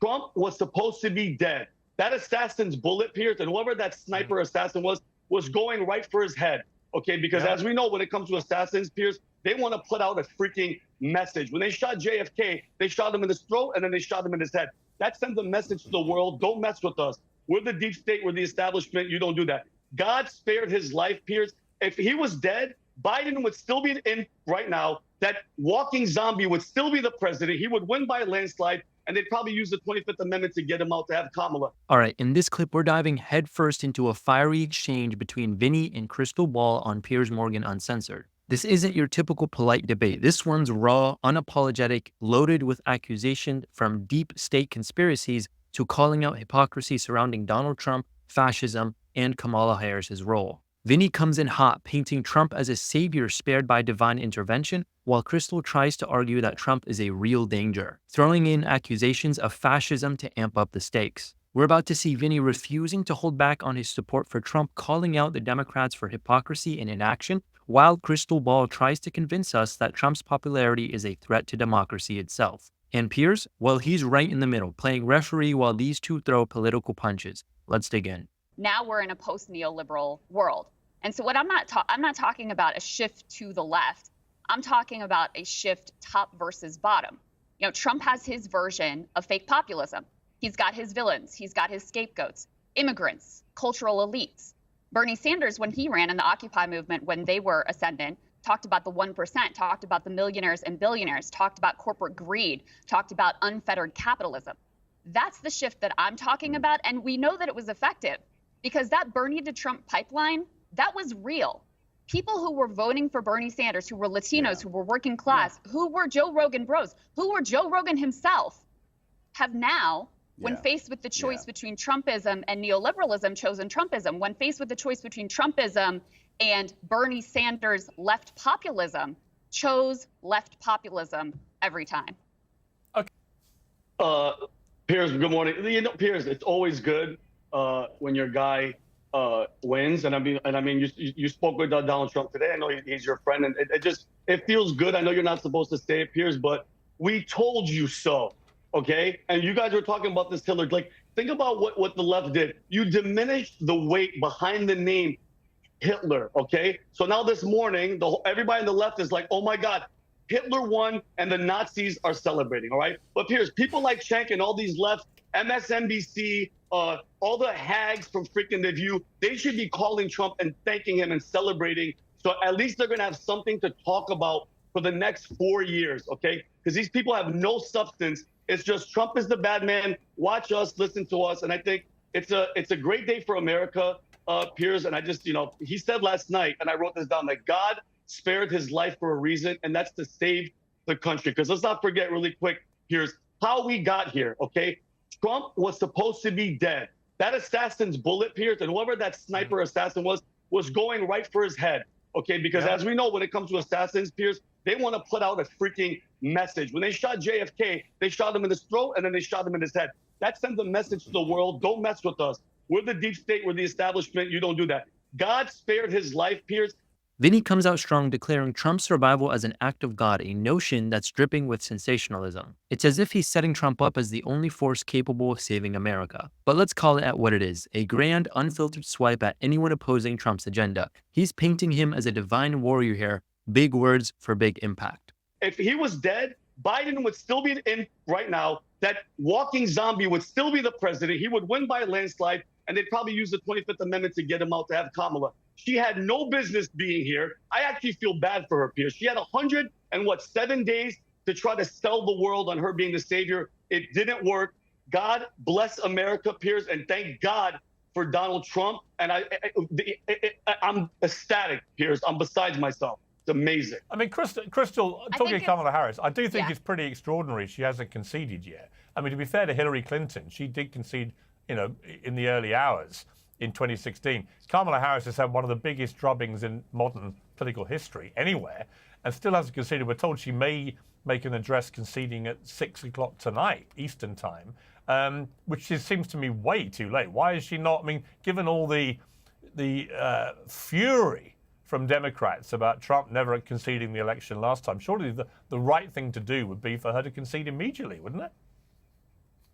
Trump was supposed to be dead. That assassin's bullet, Piers, and whoever that sniper assassin was going right for his head. Okay, because as we know, when it comes to assassins, Piers, they want to put out a freaking message. When they shot JFK, they shot him in his throat and then they shot him in his head. That sends a message to the world: don't mess with us. We're the deep state, we're the establishment. You don't do that. God spared his life, Piers. If he was dead, Biden would still be in right now. That walking zombie would still be the president. He would win by a landslide, and they'd probably use the 25th Amendment to get him out to have Kamala. All right, in this clip, we're diving headfirst into a fiery exchange between Vinny and Krystal Ball on Piers Morgan Uncensored. This isn't your typical polite debate. This one's raw, unapologetic, loaded with accusations from deep state conspiracies to calling out hypocrisy surrounding Donald Trump, fascism, and Kamala Harris's role. Vinny comes in hot, painting Trump as a savior spared by divine intervention, while Krystal tries to argue that Trump is a real danger, throwing in accusations of fascism to amp up the stakes. We're about to see Vinny refusing to hold back on his support for Trump, calling out the Democrats for hypocrisy and inaction, while Krystal Ball tries to convince us that Trump's popularity is a threat to democracy itself. And Piers, well, he's right in the middle, playing referee while these two throw political punches. Let's dig in. Now we're in a post-neoliberal world. And so what I'm not talking about a shift to the left. I'm talking about a shift top versus bottom. You know, Trump has his version of fake populism. He's got his villains. He's got his scapegoats, immigrants, cultural elites. Bernie Sanders, when he ran in the Occupy movement, when they were ascendant, talked about the 1%, talked about the millionaires and billionaires, talked about corporate greed, talked about unfettered capitalism. That's the shift that I'm talking about. And we know that it was effective because that Bernie to Trump pipeline, that was real. People who were voting for Bernie Sanders, who were Latinos, who were working class, who were Joe Rogan bros, who were Joe Rogan himself, have now, when faced with the choice between Trumpism and neoliberalism, chosen Trumpism. When faced with the choice between Trumpism and Bernie Sanders left populism, chose left populism every time. Okay. Piers, good morning. You know, Piers, it's always good when your guy wins, and I mean, you spoke with Donald Trump today. I know he's your friend, and it feels good. I know you're not supposed to say it, Piers, but we told you so. Okay, and you guys were talking about this, Hillary. Like, think about what the left did. You diminished the weight behind the name Hitler. Okay, so now this morning, everybody on the left is like, oh my God, Hitler won, and the Nazis are celebrating. All right, but Piers, people like Cenk and all these left, MSNBC, all the hags from freaking The View, they should be calling Trump and thanking him and celebrating. So at least they're going to have something to talk about for the next 4 years, okay? Because these people have no substance. It's just Trump is the bad man. Watch us, listen to us. And I think it's a great day for America, Piers. And I just, you know, he said last night, and I wrote this down, that God spared his life for a reason, and that's to save the country. Because let's not forget really quick, Piers, how we got here, okay? Trump was supposed to be dead. That assassin's bullet, Piers, and whoever that sniper assassin was going right for his head, okay? Because as we know, when it comes to assassins, Piers, they want to put out a freaking message. When they shot JFK, they shot him in his throat and then they shot him in his head. That sends a message to the world: don't mess with us. We're the deep state, we're the establishment. You don't do that. God spared his life, Piers. Vinny comes out strong, declaring Trump's survival as an act of God, a notion that's dripping with sensationalism. It's as if he's setting Trump up as the only force capable of saving America. But let's call it at what it is, a grand, unfiltered swipe at anyone opposing Trump's agenda. He's painting him as a divine warrior here, big words for big impact. If he was dead, Biden would still be in right now. That walking zombie would still be the president. He would win by a landslide, and they'd probably use the 25th Amendment to get him out to have Kamala. She had no business being here. I actually feel bad for her, Piers. She had 7 days to try to sell the world on her being the savior. It didn't work. God bless America, Piers, and thank God for Donald Trump. And I'm ecstatic, Piers. I'm besides myself. It's amazing. I mean, Krystal, talking to Kamala Harris, I do think it's pretty extraordinary she hasn't conceded yet. I mean, to be fair to Hillary Clinton, she did concede, you know, in the early hours in 2016. Kamala Harris has had one of the biggest drubbings in modern political history anywhere and still hasn't conceded. We're told she may make an address conceding at 6 o'clock tonight, Eastern time, which seems to me way too late. Why is she not? I mean, given all the fury from Democrats about Trump never conceding the election last time, surely the right thing to do would be for her to concede immediately, wouldn't it?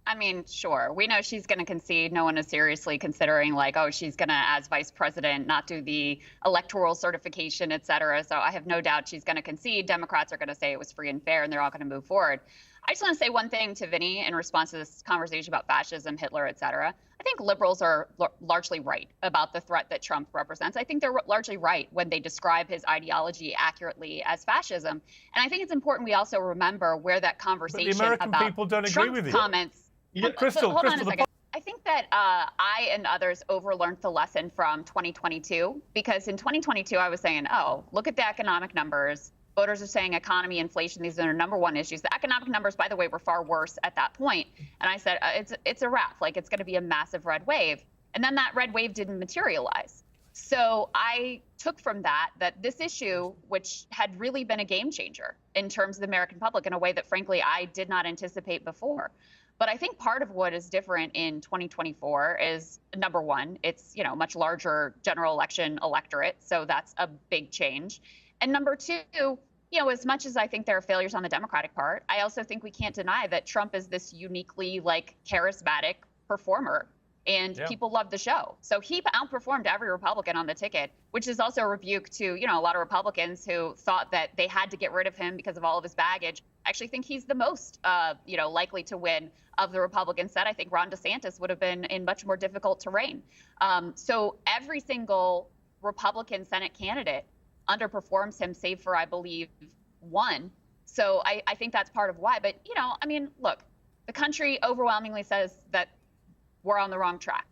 I mean, sure. We know she's going to concede. No one is seriously considering like, oh, she's going to, as vice president, not do the electoral certification, et cetera. So I have no doubt she's going to concede. Democrats are going to say it was free and fair, and they're all going to move forward. I just want to say one thing to Vinny in response to this conversation about fascism, Hitler, et cetera. I think liberals are largely right about the threat that Trump represents. I think they're largely right when they describe his ideology accurately as fascism. And I think it's important we also remember where that conversation but the American about people don't agree Trump's with you. comments. Yeah, Krystal, hold on a the second. I think that I and others overlearned the lesson from 2022, because in 2022, I was saying, oh, look at the economic numbers. Voters are saying economy, inflation, these are number one issues. The economic numbers, by the way, were far worse at that point. And I said, it's a wrap. Like, it's going to be a massive red wave. And then that red wave didn't materialize. So I took from that this issue, which had really been a game changer in terms of the American public in a way that, frankly, I did not anticipate before. But I think part of what is different in 2024 is, number one, it's, much larger general election electorate. So that's a big change. And number two, as much as I think there are failures on the Democratic part, I also think we can't deny that Trump is this uniquely charismatic performer, and people love the show. So he outperformed every Republican on the ticket, which is also a rebuke to, a lot of Republicans who thought that they had to get rid of him because of all of his baggage. I actually think he's the most, likely to win of the Republican set. I think Ron DeSantis would have been in much more difficult terrain. So every single Republican Senate candidate underperforms him, save for, I believe, one. So I think that's part of why. But, look, the country overwhelmingly says that we're on the wrong track.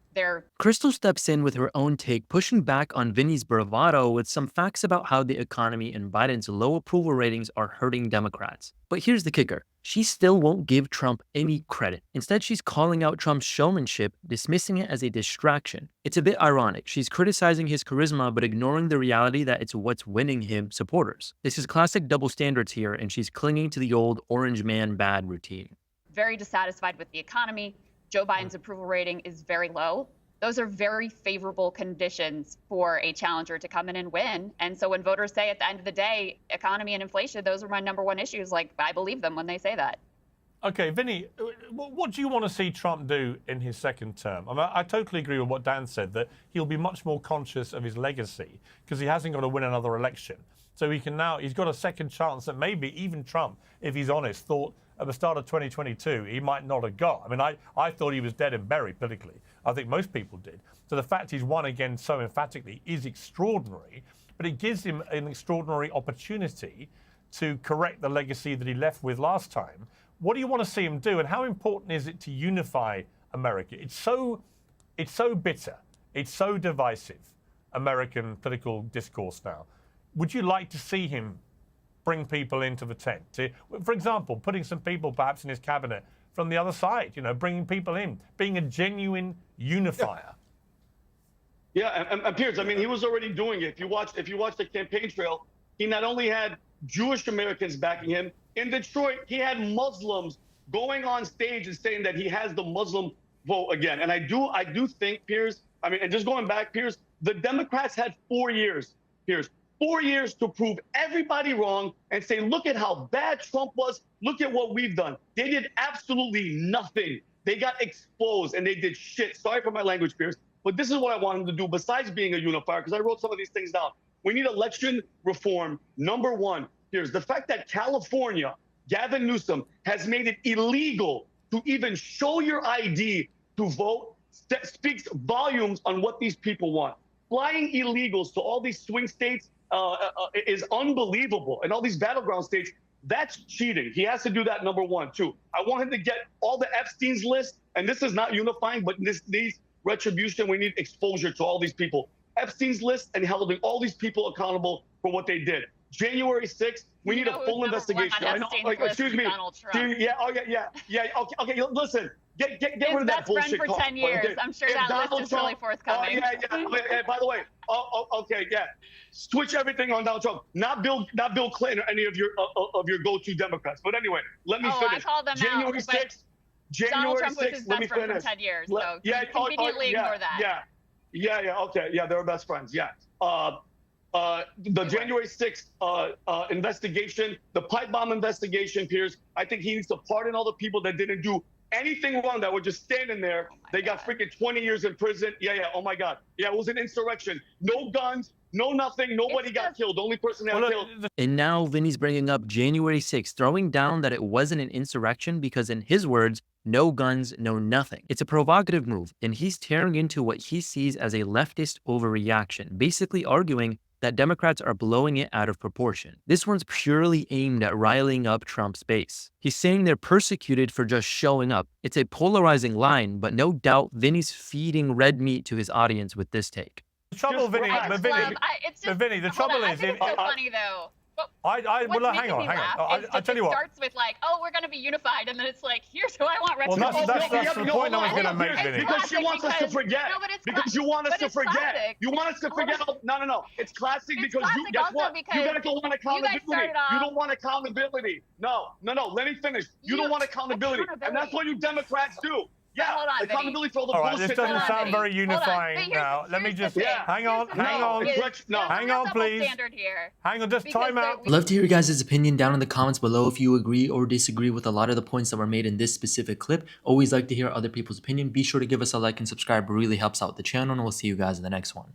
Krystal steps in with her own take, pushing back on Vinny's bravado with some facts about how the economy and Biden's low approval ratings are hurting Democrats. But here's the kicker. She still won't give Trump any credit. Instead, she's calling out Trump's showmanship, dismissing it as a distraction. It's a bit ironic. She's criticizing his charisma, but ignoring the reality that it's what's winning him supporters. This is classic double standards here, and she's clinging to the old orange man bad routine. Very dissatisfied with the economy. Joe Biden's approval rating is very low. Those are very favorable conditions for a challenger to come in and win. And so when voters say at the end of the day, economy and inflation, those are my number one issues, I believe them when they say that. Okay, Vinny, what do you want to see Trump do in his second term? I totally agree with what Dan said, that he'll be much more conscious of his legacy because he hasn't got to win another election. So he's got a second chance that maybe even Trump, if he's honest, thought at the start of 2022 he might not have got. I thought he was dead and buried politically. I think most people did. So the fact he's won again so emphatically is extraordinary, but it gives him an extraordinary opportunity to correct the legacy that he left with last time. What do you want to see him do, and how important is it to unify America? It's so bitter, it's so divisive, American political discourse now. Would you like to see him bring people into the tent? For example, putting some people perhaps in his cabinet from the other side, bringing people in, being a genuine unifier. Yeah, and Piers, he was already doing it. If you watch the campaign trail, he not only had Jewish Americans backing him, in Detroit, he had Muslims going on stage and saying that he has the Muslim vote again. And I do think, Piers, and just going back, Piers, the Democrats had 4 years, Piers, 4 years to prove everybody wrong and say, look at how bad Trump was. Look at what we've done. They did absolutely nothing. They got exposed and they did shit. Sorry for my language, Piers, but this is what I want him to do besides being a unifier, because I wrote some of these things down. We need election reform. Number one, Piers, the fact that California, Gavin Newsom, has made it illegal to even show your ID to vote speaks volumes on what these people want. Flying illegals to all these swing states is unbelievable. And all these battleground states, that's cheating. He has to do that, number one. Two, I want him to get all the Epstein's list, and this is not unifying, but this needs retribution. We need exposure to all these people. Epstein's list and holding all these people accountable for what they did. January 6th, we need a full investigation. I know, excuse me. Yeah, okay, listen. Get rid of that bullshit for 10 years. I'm sure that list is really forthcoming. By the way, okay, yeah. Switch everything on Donald Trump. Not Bill Clinton or any of your go-to Democrats. But anyway, let me finish. I called them January 6th. Donald Trump was his best friend for 10 years. So conveniently ignore that. Yeah, okay. Yeah, they were best friends. Yeah. The January 6th investigation, the pipe bomb investigation, Piers, I think he needs to pardon all the people that didn't do anything wrong that were just standing there. They got freaking 20 years in prison. Yeah. Oh my God. Yeah, it was an insurrection. No guns, no nothing. Nobody got killed. The only person that got killed. And now Vinny's bringing up January 6th, throwing down that it wasn't an insurrection because, in his words, no guns, no nothing. It's a provocative move, and he's tearing into what he sees as a leftist overreaction, basically arguing that Democrats are blowing it out of proportion. This one's purely aimed at riling up Trump's base. He's saying they're persecuted for just showing up. It's a polarizing line, but no doubt Vinny's feeding red meat to his audience with this take. The trouble, Vinny, the trouble is, it's so funny though. Well, hang on. I'll tell you what. It starts with like, oh, we're going to be unified, and then it's like, here's who I want retribution. Well, that's the point I was going to make, Vinny. Because she wants us to forget. No, because you want us to forget. Classic. You want us to forget. No. It's classic because you, guess what? You guys don't want accountability. You don't want accountability. No. Let me finish. You don't want accountability. And that's what you Democrats do. Yeah, accountability for all the bullshit. This doesn't sound very unifying now. Let me just hang on, please. Hang on, just time out. I'd love to hear your guys' opinion down in the comments below if you agree or disagree with a lot of the points that were made in this specific clip. Always like to hear other people's opinion. Be sure to give us a like and subscribe. It really helps out the channel, and we'll see you guys in the next one.